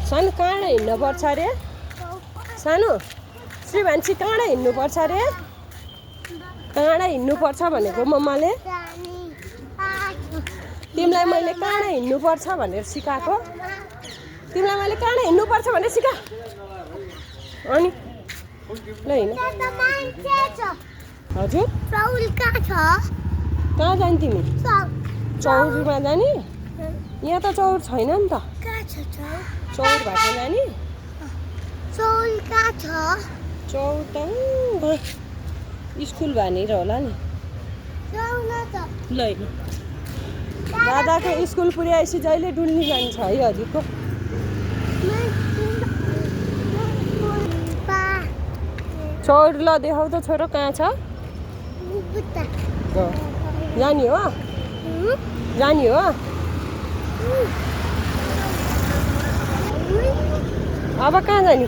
सानो कहाँ हिँड्नुपर्छ अरे सानो श्रीभान्सी कहाँ हिँड्नुपर्छ अरे कहाँ हिँड्नुपर्छ भनेको मम्माले तिमीलाई मैले कहाँ हिँड्नुपर्छ भनेर सिकाएको तिमीलाई मैले कहाँ हिँड्नुपर्छ भनेर सिका अनि ल हिँड हजुर कहाँ जाने तिमी चौरमा जाने यहाँ त चौर छैन नि त चौर भएको जाने चौर त स्कुल भनेर होला नि ल दादाको स्कुल पुर्याएपछि जहिले डुल्नी जान्छ है हजुरको चौर ल देखाउ त छोरो कहाँ छ जाने हो जाने हो अब कहाँ जाने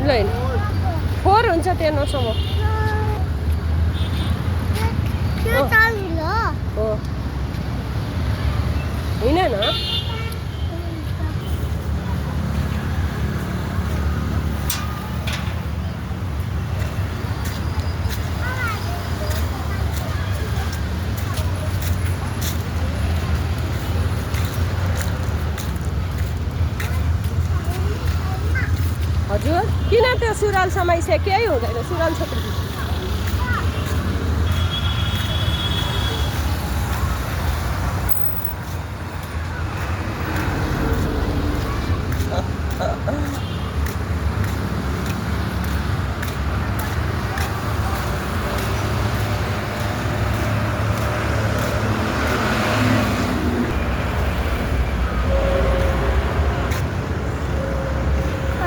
ल फोहोर हुन्छ त्यहाँ नसम्म हो होइन न हजुर किन त्यो सुरुवाल समाइसक्यो केही हुँदैन सुरुवाल छेत्री